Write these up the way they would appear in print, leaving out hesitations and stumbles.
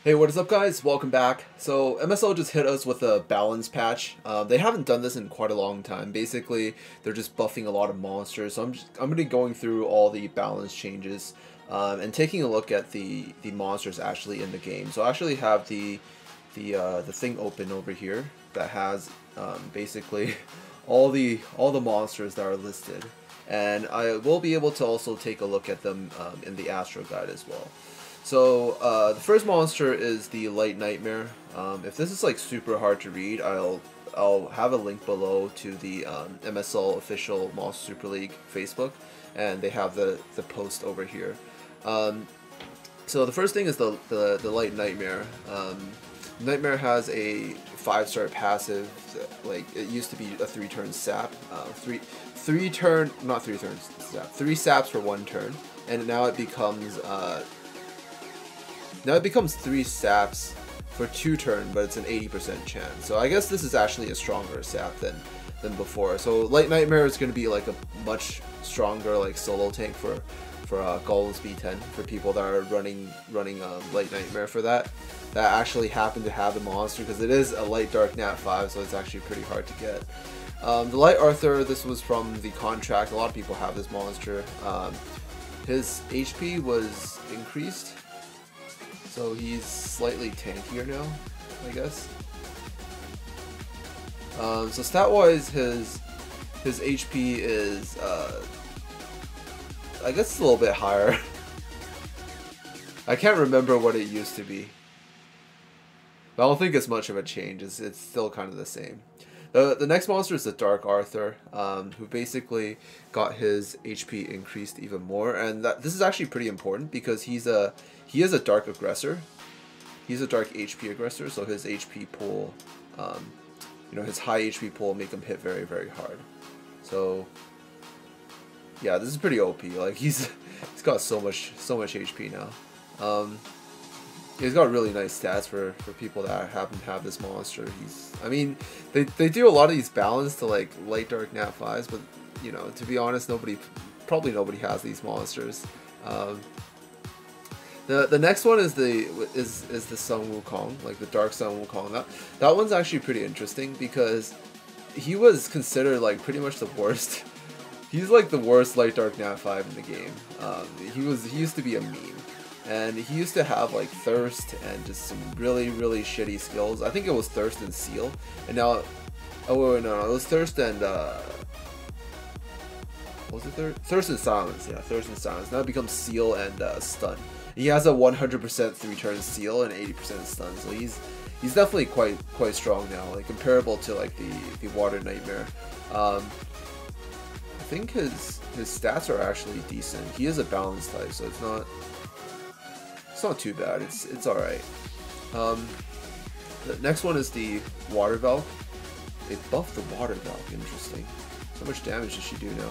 Hey, what is up guys? Welcome back. So MSL just hit us with a balance patch. They haven't done this in quite a long time. Basically, they're just buffing a lot of monsters. So I'm going to be going through all the balance changes and taking a look at the monsters actually in the game. So I actually have the thing open over here that has basically all the monsters that are listed, and I will be able to also take a look at them in the Astro Guide as well. So the first monster is the Light Nightmare. If this is like super hard to read, I'll have a link below to the MSL official Monster Super League Facebook, and they have the post over here. So the first thing is the Light Nightmare. Nightmare has a 5-star passive. Like it used to be a 3-turn sap, 3 saps for 1 turn, and now it becomes 3 saps for 2 turn, but it's an 80% chance. So I guess this is actually a stronger sap than before. So Light Nightmare is going to be like a much stronger like solo tank for Golem's B10 for people that are running Light Nightmare for that actually happen to have the monster, because it is a Light Dark Nat 5, so it's actually pretty hard to get. The Light Arthur, this was from the contract. A lot of people have this monster. His HP was increased, so he's slightly tankier now, I guess. So stat-wise, his HP is, I guess it's a little bit higher. I can't remember what it used to be, but I don't think it's much of a change. It's still kind of the same. The next monster is the Dark Arthur, who basically got his HP increased even more, and this is actually pretty important because he is a dark aggressor. He's a dark HP aggressor, so his HP pool, his high HP pool will make him hit very, very hard. So yeah, this is pretty OP. Like he's got so much HP now. He's got really nice stats for people that happen to have this monster. I mean, they do a lot of these balance to like Light Dark Nat 5s, but to be honest, probably nobody has these monsters. The next one is the Sun Wukong, like the Dark Sun Wukong. That one's actually pretty interesting because he was considered like pretty much the worst. He's like the worst Light Dark Nat 5 in the game. He used to be a meme. And he used to have like Thirst and just some really, really shitty skills. I think it was Thirst and Seal. And now, oh wait, no, it was Thirst and, what was it Thirst? Thirst and Silence, yeah, Thirst and Silence. Now it becomes Seal and Stun. He has a 100% 3-turn Seal and 80% Stun, so he's definitely quite strong now, like comparable to like the Water Nightmare. I think his stats are actually decent. He is a balanced type, so it's not too bad. It's all right. The next one is the Water Valk. They buffed the Water Valk. Interesting. How much damage does she do now?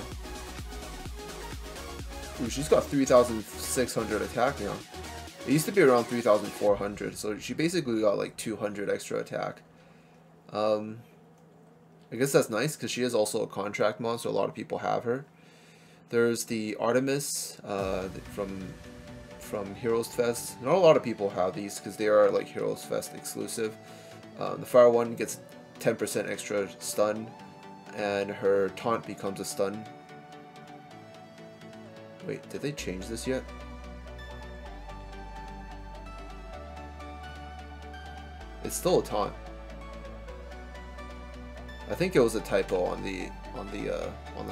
Ooh, she's got 3,600 attack now. It used to be around 3,400, so she basically got like 200 extra attack. I guess that's nice because she is also a contract mon, so a lot of people have her. There's the Artemis from Heroes Fest. Not a lot of people have these because they are like Heroes Fest exclusive. The Fire one gets 10% extra stun, and her taunt becomes a stun. Wait, did they change this yet? It's still a taunt. I think it was a typo on the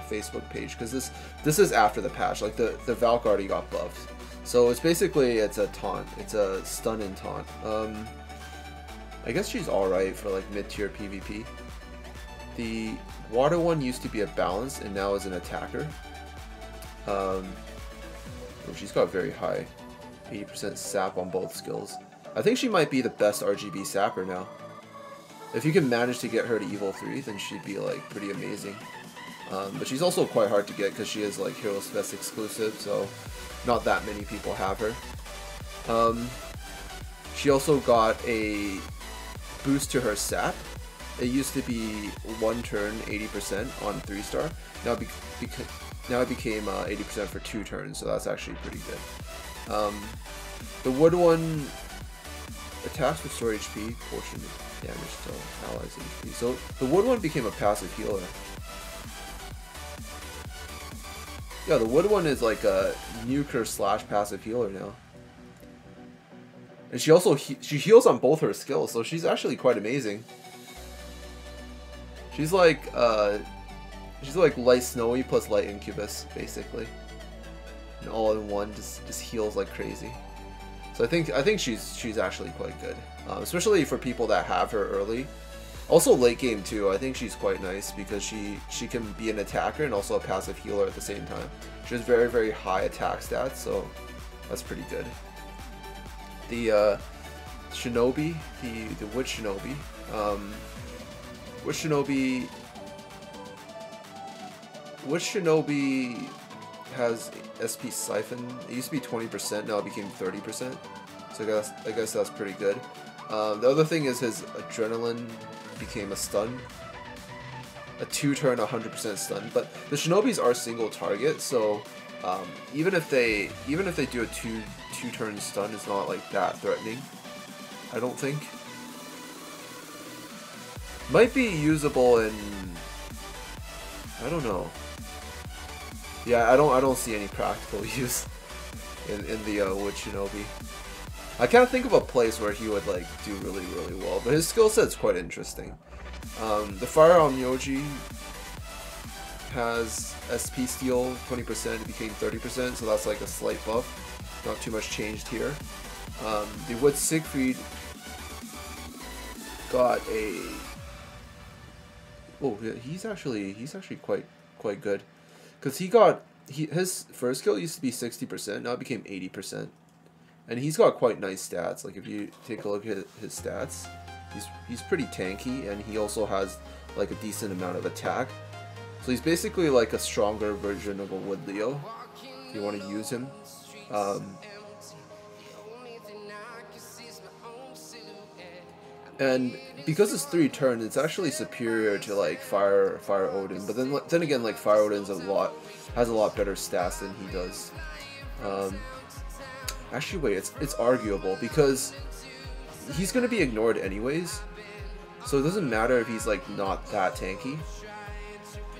Facebook page, because this is after the patch. Like the Valk already got buffed. So it's a taunt. It's a stun and taunt. I guess she's alright for like mid-tier PvP. The Water one used to be a balance and now is an attacker. She's got very high 80% sap on both skills. I think she might be the best RGB sapper now. If you can manage to get her to Evo 3, then she'd be like pretty amazing. But she's also quite hard to get because she is like Heroes Fest exclusive, so not that many people have her. She also got a boost to her sap. It used to be 1 turn 80% on 3-star. Now it became 80% for 2 turns, so that's actually pretty good. The Wood one, attacks restore HP, portion damage to allies HP. So the wood one became a passive healer. Yeah, the wood one is like a nuker / passive healer now. And she also she heals on both her skills, so she's actually quite amazing. She's like light snowy plus light incubus basically, and all in one, just heals like crazy. So I think she's actually quite good, especially for people that have her early. Also late game too. I think she's quite nice because she can be an attacker and also a passive healer at the same time. She has very high attack stats, so that's pretty good. The Shinobi, the Wood Shinobi, Wood Shinobi has SP Siphon. It used to be 20%, now it became 30%. So I guess that's pretty good. The other thing is his Adrenaline became a stun. A 2-turn 100% stun. But the Shinobis are single target, so even if they do a two-turn stun, it's not like that threatening, I don't think. Might be usable in, I don't know. Yeah, I don't see any practical use in the Wood Shinobi. I can't think of a place where he would like do really well, but his skill set's quite interesting. The Firearm Yoji has SP steal 20%, it became 30%, so that's like a slight buff. Not too much changed here. The Wood Siegfried got a, oh, he's actually quite good, because his first skill used to be 60%, now it became 80%, and he's got quite nice stats. Like if you take a look at his stats, he's pretty tanky, and he also has like a decent amount of attack. So he's basically like a stronger version of a Wood Leo, if you want to use him. And because it's 3 turns, it's actually superior to like Fire Odin. But then again, like Fire Odin's has a lot better stats than he does. Actually, wait, it's arguable because he's gonna be ignored anyways, so it doesn't matter if he's like not that tanky.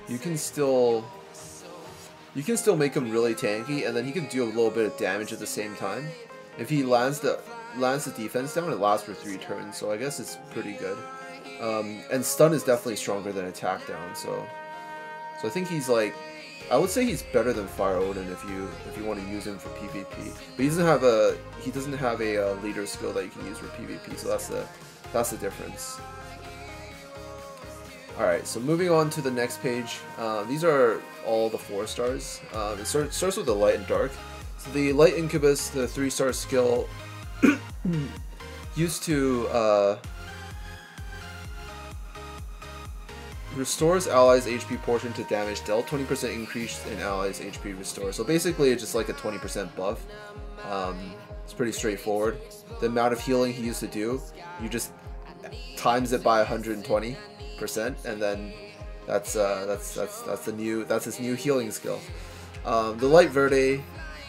You can still make him really tanky, and then he can do a little bit of damage at the same time. If he lands the defense down, it lasts for 3 turns, so I guess it's pretty good. And stun is definitely stronger than attack down, so I think he's like, I would say he's better than Fire Odin if you want to use him for PvP. But he doesn't have a leader skill that you can use for PvP, so that's the difference. Alright, so moving on to the next page. These are all the 4 stars. It starts with the Light and Dark. So the Light Incubus, the 3-star skill, used to restores allies' HP portion to damage dealt, 20% increase in allies' HP restore. So basically it's just like a 20% buff. It's pretty straightforward. The amount of healing he used to do, you just times it by 120%, and then that's his new healing skill. The Light Verde,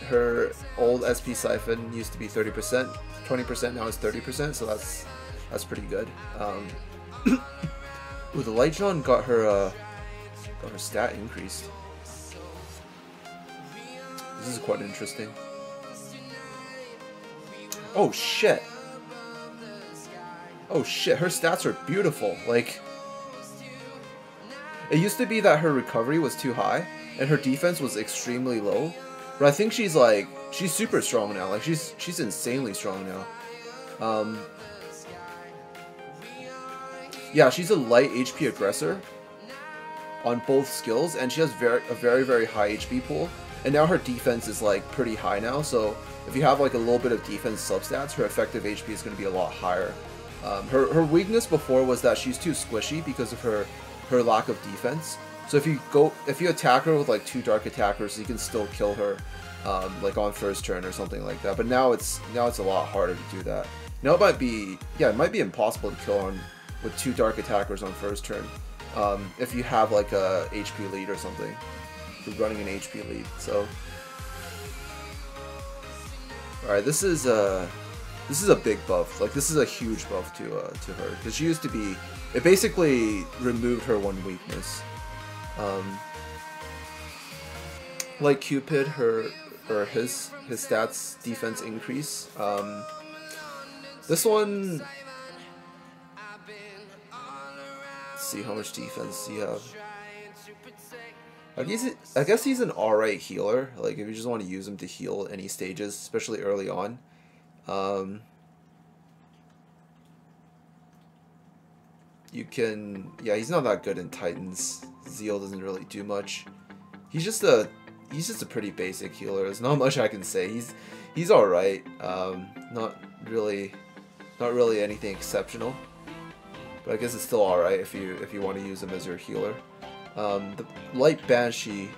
her old SP Siphon used to be 30%, 20%, now it's 30%, so that's pretty good. Ooh, the Light Jeanne got her stat increased. This is quite interesting. Oh shit! Oh shit, her stats are beautiful. Like, it used to be that her recovery was too high and her defense was extremely low, but I think she's super strong now. Like she's insanely strong now. Yeah, she's a light HP aggressor on both skills, and she has a very high HP pool. And now her defense is like pretty high now, so if you have like a little bit of defense substats, her effective HP is going to be a lot higher. Her weakness before was that she's too squishy because of her lack of defense. So if you attack her with like 2 dark attackers, you can still kill her like on first turn or something like that. But now it's a lot harder to do that. Now it might be impossible to kill her with 2 dark attackers on first turn, if you have like a HP lead or something. If you're running an HP lead. So alright, this is This is a big buff. Like, this is a huge buff to her, because she used to be. It basically removed her one weakness. Like Cupid, his stats defense increase. This one. Let's see how much defense you have. I guess he's an alright healer. Like, if you just want to use him to heal any stages, especially early on. You can, yeah, he's not that good in Titans. Zeal doesn't really do much. He's just a pretty basic healer. There's not much I can say. He's all right. Not really anything exceptional. But I guess it's still all right if you want to use him as your healer. The light banshee,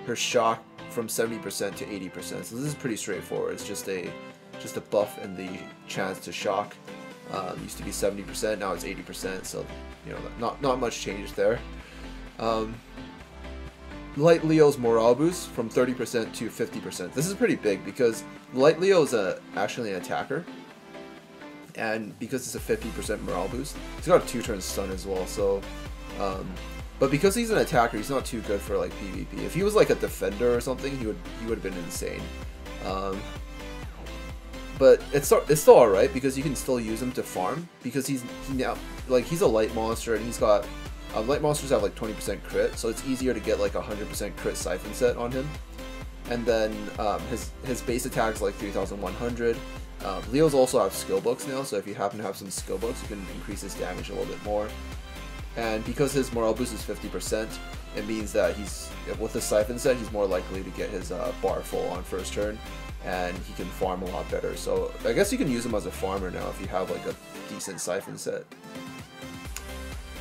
her shock from 70% to 80%. So this is pretty straightforward. It's just a buff and the chance to shock. Used to be 70%, now it's 80%. So you know, not much change there. Light Leo's morale boost from 30% to 50%. This is pretty big because Light Leo is actually an attacker, and because it's a 50% morale boost, he's got a 2-turn stun as well. So, but because he's an attacker, he's not too good for like PvP. If he was like a defender or something, he would have been insane. But it's still alright because you can still use him to farm, because he's a light monster, and he's got light monsters have like 20% crit, so it's easier to get like 100% crit siphon set on him. And then his base attack is like 3,100. Leos also have skill books now, so if you happen to have some skill books, you can increase his damage a little bit more. And because his morale boost is 50%, it means that with the siphon set, he's more likely to get his bar full on first turn, and he can farm a lot better. So I guess you can use him as a farmer now if you have like a decent siphon set.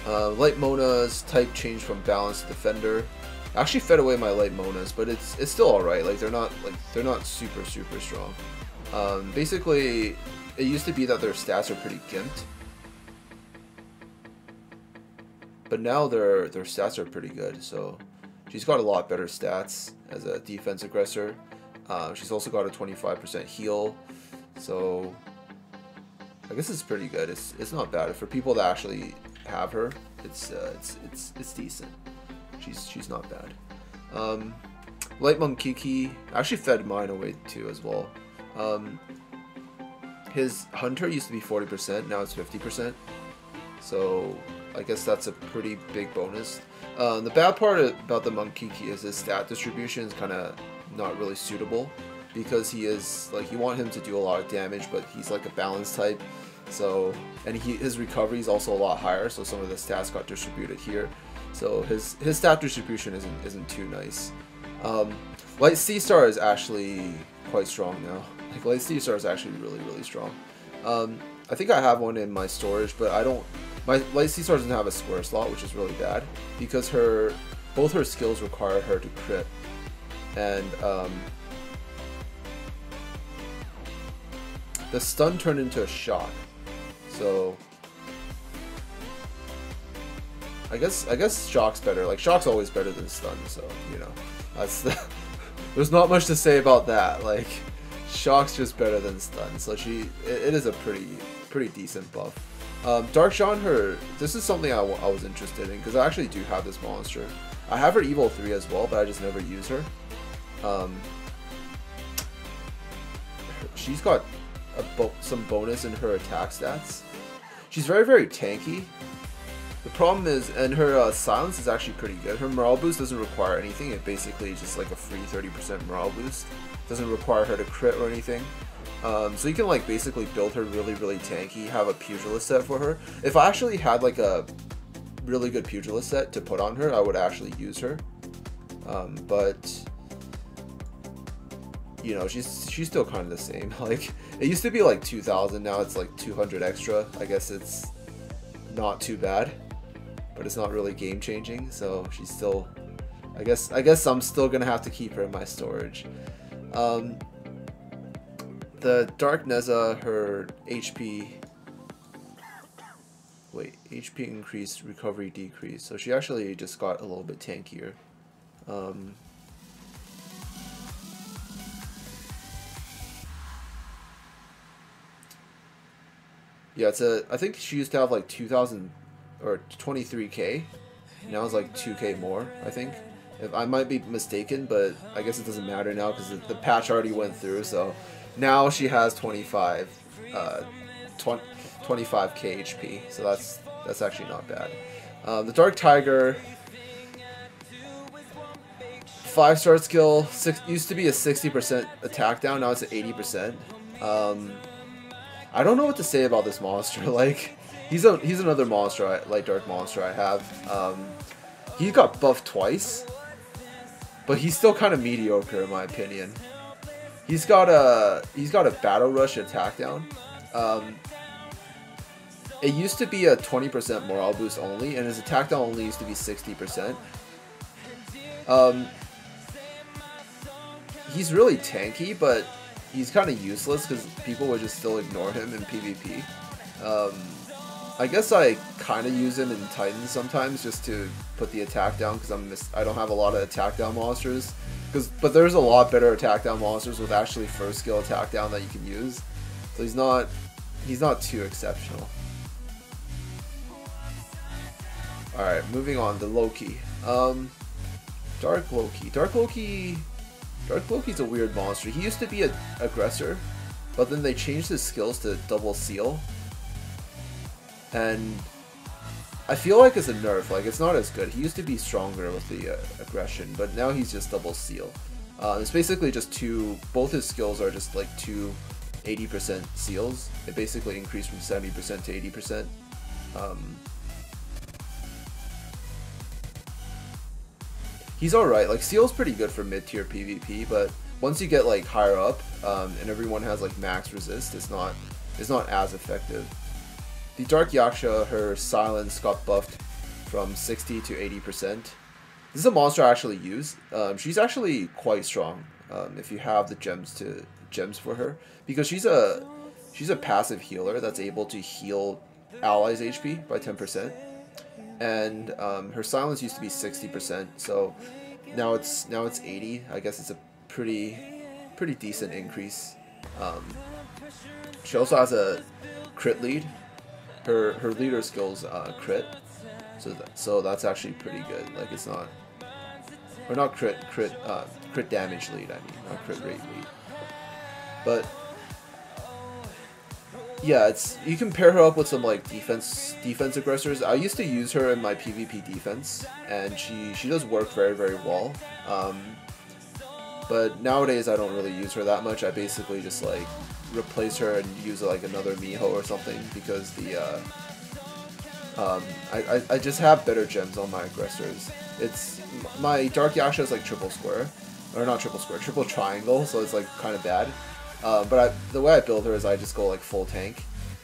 Light Mona's type changed from balance to defender. I actually fed away my light Monas, but it's still alright. Like they're not super strong. Basically, it used to be that their stats are pretty gimped, but now their stats are pretty good. So she's got a lot better stats as a defense aggressor. She's also got a 25% heal, so I guess it's pretty good. It's not bad for people that actually have her. It's decent. She's not bad. Light Monkiki, I actually fed mine away too as well. His hunter used to be 40%, now it's 50%. So I guess that's a pretty big bonus. The bad part about the Monkiki is his stat distribution is kind of not really suitable, because he is like, you want him to do a lot of damage, but he's like a balance type. So, and his recovery is also a lot higher, so some of the stats got distributed here. So his stat distribution isn't too nice. Light Sea Star is actually quite strong now. Like Light Sea Star is actually really strong. I think I have one in my storage, but I don't. My Light Sea Star doesn't have a square slot, which is really bad, because both her skills require her to crit, and the stun turned into a shock. So I guess shock's better. Like shock's always better than stun. So you know, there's not much to say about that. Like shock's just better than stun. So it is a pretty decent buff. Dark Jeanne, this is something I was interested in, because I actually do have this monster. I have her Evo 3 as well, but I just never use her. She's got some bonus in her attack stats. She's very tanky. The problem is, and her silence is actually pretty good. Her morale boost doesn't require anything. It basically is just like a free 30% morale boost. Doesn't require her to crit or anything. So you can like basically build her really tanky, have a pugilist set for her. If I actually had like a really good pugilist set to put on her, I would actually use her. But you know, she's still kind of the same. Like it used to be like 2,000, now it's like 200 extra. I guess it's not too bad, but it's not really game changing. So she's still, I guess I'm still gonna have to keep her in my storage. The Dark Neza, her HP increase, recovery decrease. So she actually just got a little bit tankier. Yeah, it's a. I think she used to have like 2,000 or 23k. Now it's like 2k more, I think. If I might be mistaken, but I guess it doesn't matter now because the patch already went through. So now she has 25, 25k HP. So that's actually not bad. The Dark Tiger, 5-star skill, used to be a 60% attack down. Now it's at 80%. I don't know what to say about this monster. Like, he's another monster, light dark monster I have. He got buffed twice, but he's still kind of mediocre in my opinion. He's got a battle rush attack down. It used to be a 20% morale boost only, and his attack down only used to be 60%. He's really tanky, but he's kind of useless because people would just still ignore him in PvP. I guess I kind of use him in Titans sometimes just to put the attack down because I don't have a lot of attack down monsters. But there's a lot better attack down monsters with actually first skill attack down that you can use. So he's not too exceptional. All right, moving on to Loki. Dark Loki. Dark Loki's a weird monster. He used to be an aggressor, but then they changed his skills to double seal. And I feel like it's a nerf, like it's not as good. He used to be stronger with the aggression, but now he's just double seal. It's basically just both his skills are just like two 80% seals. It basically increased from 70% to 80%. He's alright, like seal's pretty good for mid-tier PvP, but once you get like higher up, and everyone has like max resist, it's not as effective. The Dark Yasha, her silence got buffed from 60 to 80%. This is a monster I actually use. She's actually quite strong if you have the gems for her, because she's a passive healer that's able to heal allies' HP by 10%, and her silence used to be 60%, so now it's 80. I guess it's a pretty decent increase. She also has a crit lead. Her leader skills crit, so that's actually pretty good. Like it's not, or not crit damage lead. I mean, not crit rate lead. But yeah, you can pair her up with some like defense aggressors. I used to use her in my PvP defense, and she does work very well. But nowadays I don't really use her that much. I basically just like replace her and use like another Miho or something because I just have better gems on my aggressors. It's my Dark Yasha is like triple square, or not triple square, triple triangle, so it's like kind of bad. But the way I build her is I just go like full tank,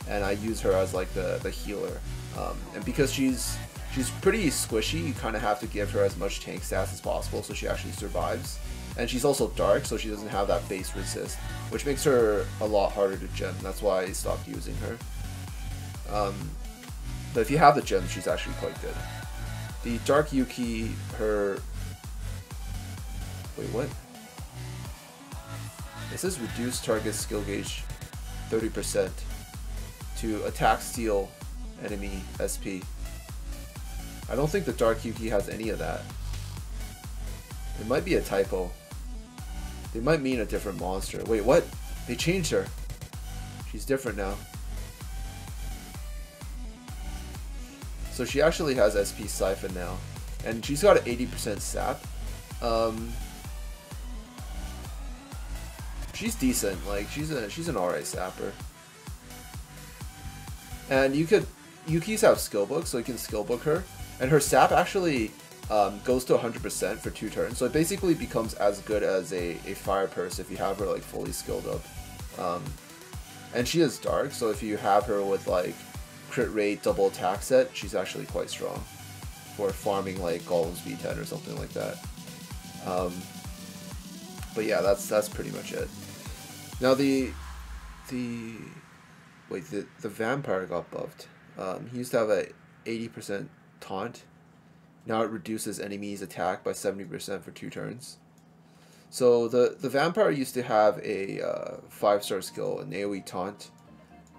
and I use her as like the healer. And because she's pretty squishy, you kind of have to give her as much tank stats as possible so she actually survives. And she's also dark, so she doesn't have that base resist, which makes her a lot harder to gem. That's why I stopped using her. But if you have the gem, she's actually quite good. The Dark Yuki, her... Wait, what? It says reduce target skill gauge 30% to attack steal enemy SP. I don't think the Dark Yuki has any of that. It might be a typo. They might mean a different monster. Wait, what? They changed her. She's different now. So she actually has SP Siphon now. And she's got an 80% sap. She's decent. Like, she's an alright sapper. And Yukis have skill books, so you can skill book her. And her sap actually goes to 100% for 2 turns, so it basically becomes as good as a fire purse if you have her like fully skilled up. And she is dark, so if you have her with like crit rate double attack set, she's actually quite strong for farming like Golem's V10 or something like that. But yeah, that's pretty much it. Now the vampire got buffed. He used to have a 80% taunt. Now it reduces enemies' attack by 70% for 2 turns. So the vampire used to have a 5-star skill, an AoE taunt,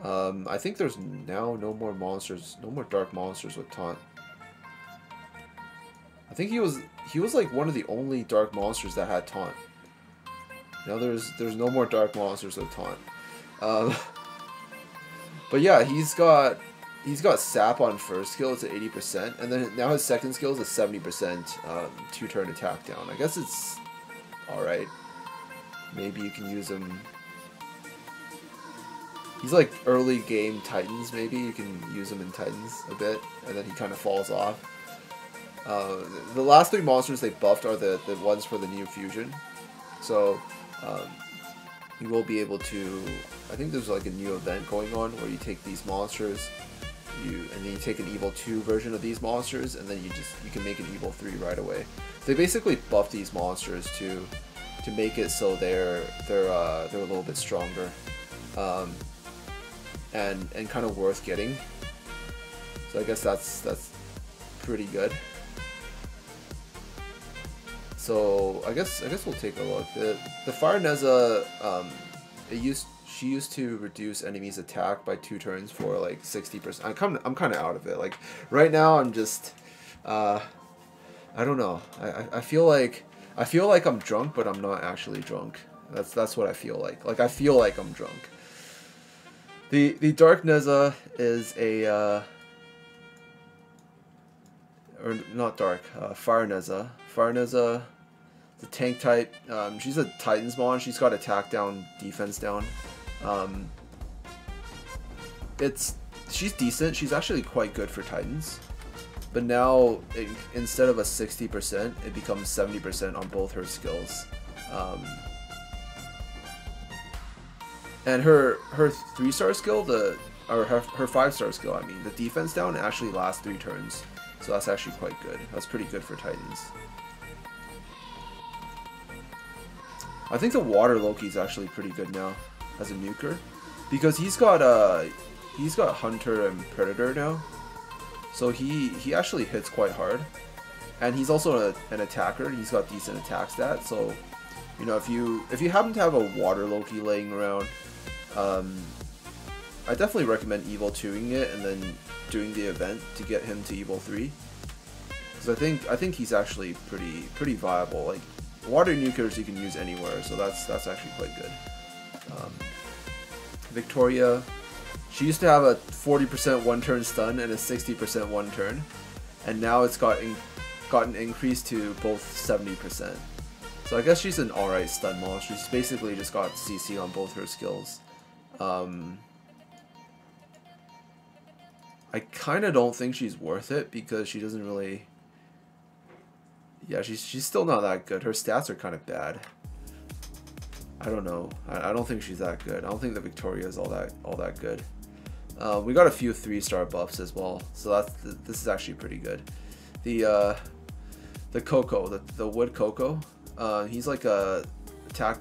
I think there's now no more monsters, no more dark monsters with taunt. I think he was like one of the only dark monsters that had taunt. Now there's no more dark monsters with taunt. But yeah, he's got sap on first skill. It's at 80%, and then now his second skill is a 70% 2-turn attack down. I guess it's all right. Maybe you can use him. He's like early game Titans. Maybe you can use him in Titans a bit, and then he kind of falls off. The last 3 monsters they buffed are the ones for the new fusion. So you will be able to. I think there's like a new event going on where you take these monsters, and then you take an Evil 2 version of these monsters, and then you can make an Evil 3 right away. They basically buff these monsters to make it so they're a little bit stronger, and kind of worth getting. So I guess that's pretty good. So I guess we'll take a look. The Fire Neza, she used to reduce enemies' attack by 2 turns for like 60%. I'm kind of out of it. Like right now, I'm just I don't know. I feel like I'm drunk, but I'm not actually drunk. That's what I feel like. Like I feel like I'm drunk. The Dark Neza is a or not dark, Fire Neza. Fire Neza, the tank type. She's a Titans mon. She's got attack down, defense down. She's decent. She's actually quite good for Titans. But now, instead of a 60%, it becomes 70% on both her skills. And her 3-star skill, or her 5-star skill, I mean, the defense down actually lasts 3 turns. So that's actually quite good. That's pretty good for Titans. I think the Water Loki is actually pretty good now as a nuker, because he's got Hunter and Predator now, so he actually hits quite hard, and he's also an attacker. He's got decent attack stats. So you know, if you happen to have a Water Loki laying around, I definitely recommend Evil 2ing it and then doing the event to get him to Evil 3, because I think he's actually pretty viable. Like water nukers you can use anywhere, so that's actually quite good. Victoria, she used to have a 40% 1-turn stun and a 60% 1-turn, and now it's gotten increased to both 70%. So I guess she's an alright stun monster. She's basically just got CC on both her skills. I kind of don't think she's worth it, because she doesn't really... Yeah, she's still not that good. Her stats are kind of bad. I don't know. I don't think she's that good. I don't think the Victoria is all that good. We got a few 3-star buffs as well, so this is actually pretty good. The Coco, the Wood Coco, he's like a attack.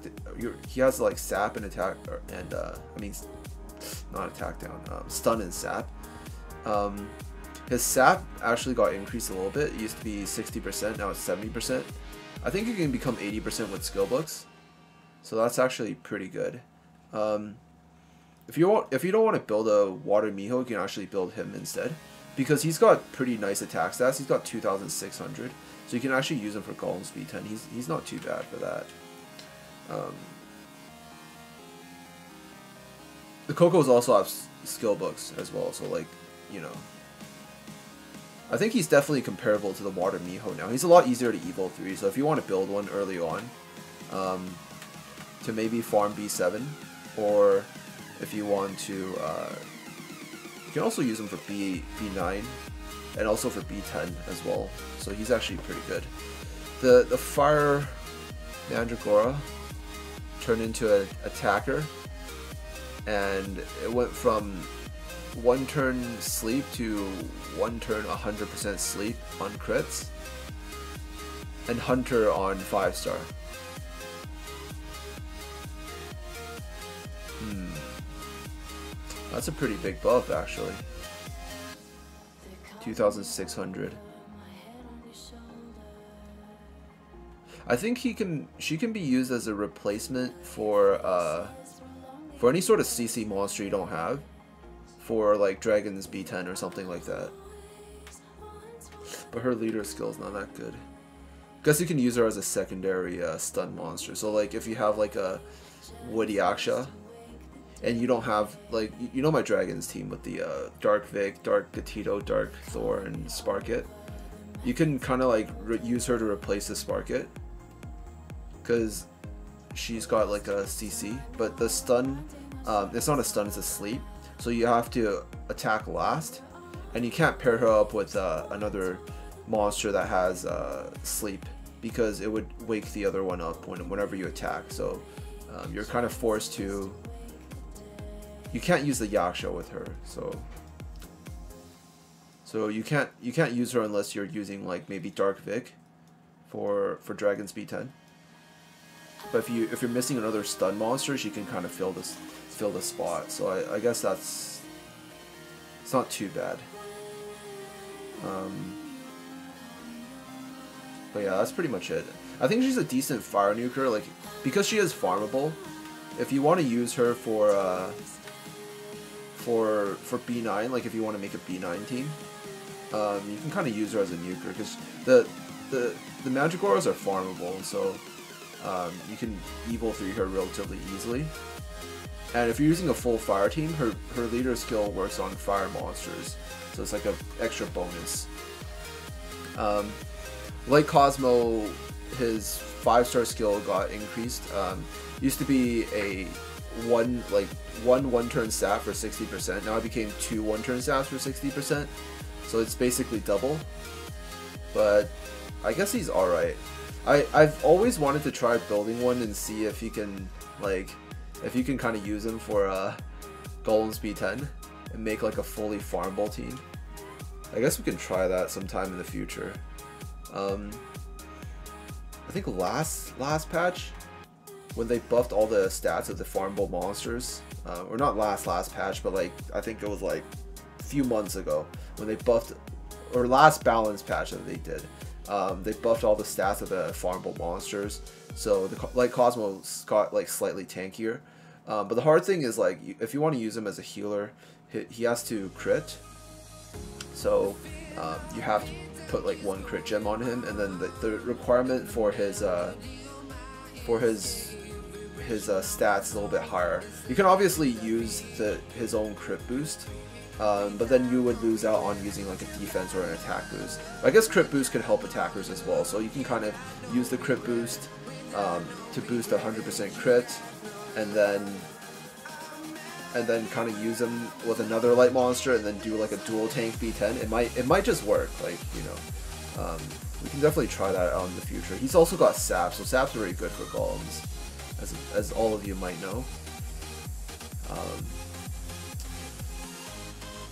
He has like sap and attack, and I mean, not attack down, stun and sap. His sap actually got increased a little bit. It used to be 60%, now it's 70%. I think it can become 80% with skill books, so that's actually pretty good. If you don't want to build a Water Miho, you can actually build him instead, because he's got pretty nice attack stats. He's got 2,600, so you can actually use him for Golem Speed 10. He's not too bad for that. The Cocos also have skill books as well, so like, you know, I think he's definitely comparable to the Water Miho now. He's a lot easier to Evil 3, so if you want to build one early on, to maybe farm B7, or if you want to, you can also use him for B9, and also for B10 as well, so he's actually pretty good. The Fire Mandragora turned into an attacker, and it went from 1-turn sleep to 1-turn 100% sleep on crits, and Hunter on 5-star. That's a pretty big buff actually. 2,600. I think she can be used as a replacement for any sort of CC monster you don't have. for like Dragon's B10 or something like that. But her leader skill is not that good. Guess you can use her as a secondary stun monster. So like if you have like a Woody Yasha, and you don't have like you know my Dragons team with the Dark Vic, Dark Gatito, Dark Thor, and Sparkit. You can kind of like use her to replace the Sparkit, because she's got like a CC, but the stun, it's not a stun, it's a sleep. So you have to attack last, and you can't pair her up with another monster that has sleep, because it would wake the other one up whenever you attack. So you're kind of forced to. You can't use the Yasha with her, so you can't use her unless you're using like maybe Dark Vic for Dragon's B10. But if you're missing another stun monster, she can kind of fill the spot. So I guess it's not too bad. But yeah, that's pretty much it. I think she's a decent fire nuker, like because she is farmable. If you want to use her for B9, like if you want to make a B9 team, you can kind of use her as a nuker, because the magic auras are farmable, and so you can evil 3 her relatively easily. And if you're using a full fire team, her leader skill works on fire monsters, so it's like an extra bonus. Like Cosmo, his 5-star skill got increased. Used to be a one turn stat for 60%. Now it became 2 1-turn stats for 60%. So it's basically double. But I guess he's alright. I've always wanted to try building one and see if you can kind of use him for Golem's B10 and make like a fully farmable team. I guess we can try that sometime in the future. I think last patch, when they buffed all the stats of the farmable monsters, or not last patch, but like I think it was like a few months ago when they buffed, or last balance patch that they did, they buffed all the stats of the farmable monsters. So like Cosmo's got like slightly tankier, but the hard thing is like if you want to use him as a healer, he has to crit. So you have to put like 1 crit gem on him, and then the requirement for his stats is a little bit higher. You can obviously use his own crit boost, but then you would lose out on using like a defense or an attack boost. I guess crit boost could help attackers as well, so you can kind of use the crit boost to boost 100% crit, and then kind of use them with another light monster, and then do like a dual tank B10. It might just work, like, you know. We can definitely try that out in the future. He's also got sap, so sap's very good for golems, as all of you might know.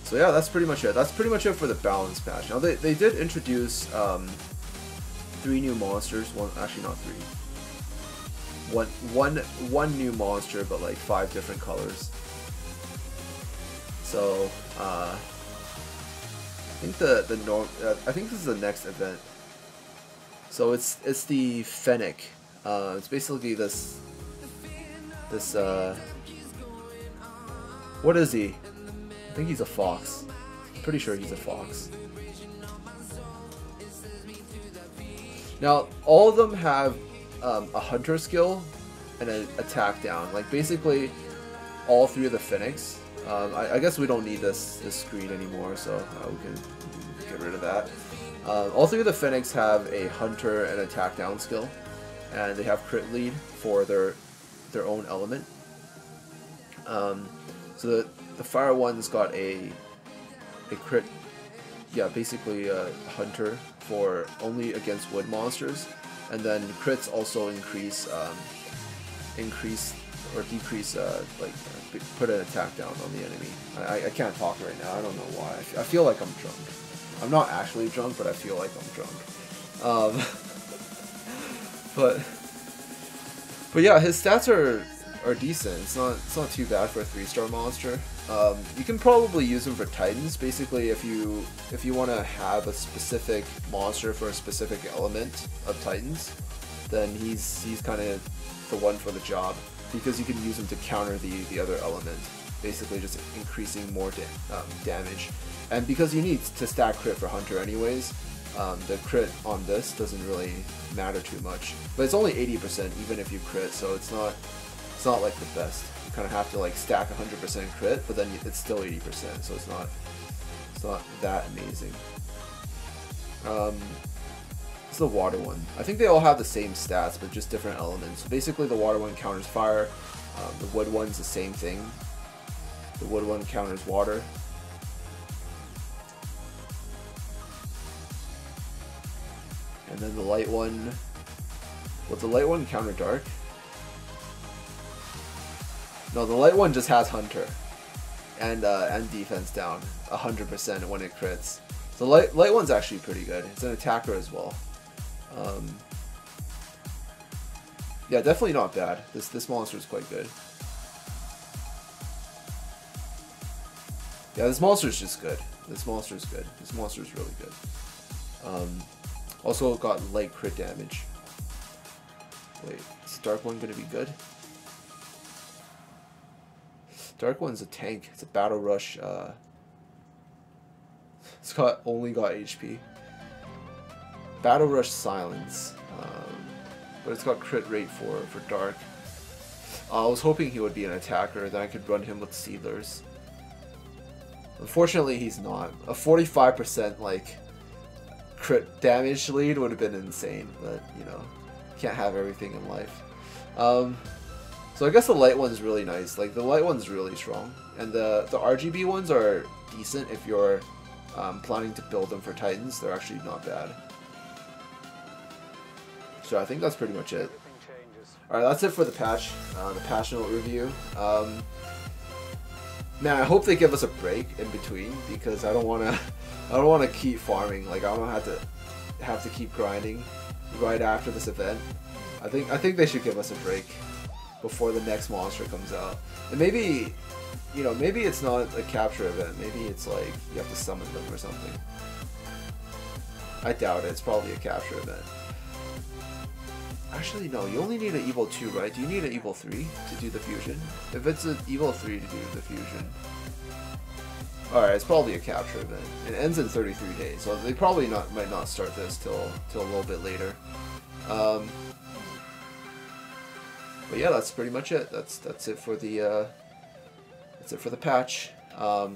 So yeah, that's pretty much it. That's pretty much it for the balance patch. Now they did introduce 3 new monsters. Actually not 3. One new monster, but like 5 different colors. So I think I think this is the next event. So it's the Fennec. It's basically this what is he? I think he's a fox. I'm pretty sure he's a fox. Now all of them have a hunter skill and an attack down. Like basically all 3 of the Fennecs. I guess we don't need this screen anymore, so we can get rid of that. All 3 of the Fennecs have a hunter and attack down skill, and they have crit lead for their own element. So the fire one's got a crit, yeah, basically a hunter for only against wood monsters, and then crits also increase or decrease, like put an attack down on the enemy. I can't talk right now. I don't know why. I feel like I'm drunk. I'm not actually drunk, but I feel like I'm drunk. But yeah, his stats are decent. It's not too bad for a 3-star monster. You can probably use him for Titans. Basically, if you want to have a specific monster for a specific element of Titans, then he's kind of the one for the job, because you can use him to counter the other element. basically just increasing more damage. And because you need to stack crit for Hunter anyways, the crit on this doesn't really matter too much. But it's only 80% even if you crit, so it's not like the best. You kind of have to like stack 100% crit, but then it's still 80%, so it's not that amazing. It's the water one. I think they all have the same stats, but just different elements. So basically, the water one counters fire. The wood one's the same thing. The wood one counters water. And then the light one. Would the light one counter dark? No, the light one just has Hunter and defense down 100% when it crits. So light one's actually pretty good. It's an attacker as well. Yeah, definitely not bad. This monster is quite good. Yeah, this monster is just good. This monster is good. This monster is really good. Also got light crit damage. Wait, is Dark One gonna be good? Dark One's a tank. It's a battle rush. It's only got HP. Battle rush silence, but it's got crit rate for Dark. I was hoping he would be an attacker, then I could run him with Seedlers. Unfortunately, he's not. A 45% like crit damage lead would have been insane, but you know, can't have everything in life. So I guess the light one's really nice. Like the light one's really strong, and the RGB ones are decent if you're planning to build them for Titans. They're actually not bad. So I think that's pretty much it. Alright, that's it for the patch, the patch note review. Man, I hope they give us a break in between, because I don't wanna keep farming. Like I don't have to keep grinding right after this event. I think they should give us a break before the next monster comes out. And maybe, you know, maybe it's not a capture event. Maybe it's like you have to summon them or something. I doubt it. It's probably a capture event. Actually, no. You only need an Evo 2, right? Do you need an Evo 3 to do the fusion? If it's an Evo 3 to do the fusion. Alright, it's probably a capture event. It ends in 33 days, so they probably might not start this till a little bit later. But yeah, that's pretty much it. That's it for the patch. I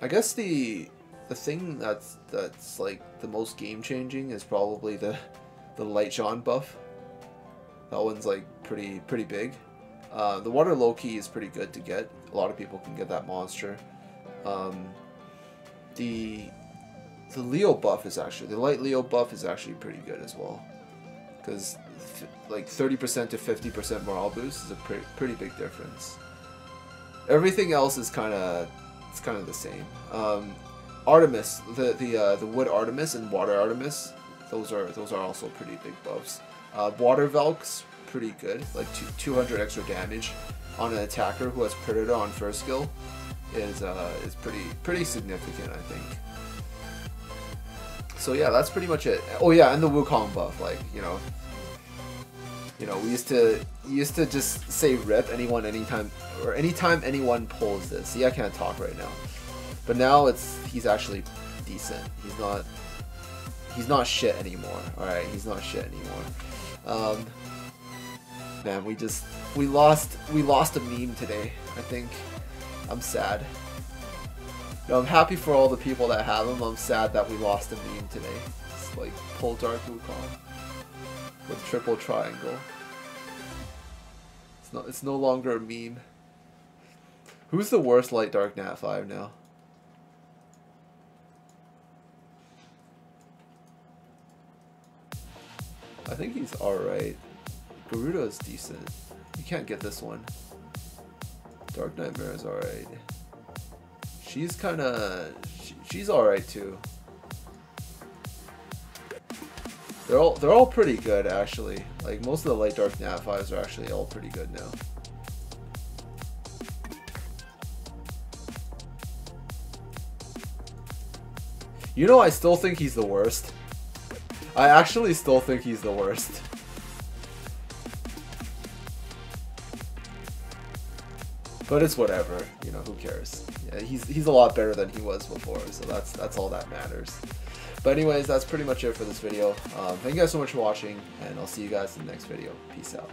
guess the thing that's like the most game changing is probably the Light Jeanne buff. That one's like pretty big. The water low-key is pretty good to get. A lot of people can get that monster. The Leo buff is actually, the light Leo buff is actually pretty good as well, because like 30% to 50% morale boost is a pretty big difference. Everything else is kind of the same. Artemis, the wood Artemis and water Artemis, those are also pretty big buffs. Water Valk's pretty good, like 200 extra damage on an attacker who has Predator on first skill is pretty significant, I think. So yeah, that's pretty much it. Oh yeah, and the Wukong buff, like you know, we used to just say rip anytime anyone pulls this. See, I can't talk right now, but now he's actually decent. He's not shit anymore. All right, he's not shit anymore. Man, we lost a meme today. I think I'm sad. No, I'm happy for all the people that have him. I'm sad that we lost a meme today. It's like pull dark Wukong with triple triangle. It's no longer a meme. Who's the worst light dark Nat 5 now? I think he's alright. Garuda is decent. You can't get this one. Dark Nightmare is alright. She's she's alright too. They're all pretty good actually. Like most of the light dark Nat 5s are actually all pretty good now. You know, I still think he's the worst. I actually still think he's the worst. But it's whatever, you know, who cares? Yeah, he's a lot better than he was before, so that's all that matters. But anyways, that's pretty much it for this video. Thank you guys so much for watching, and I'll see you guys in the next video. Peace out.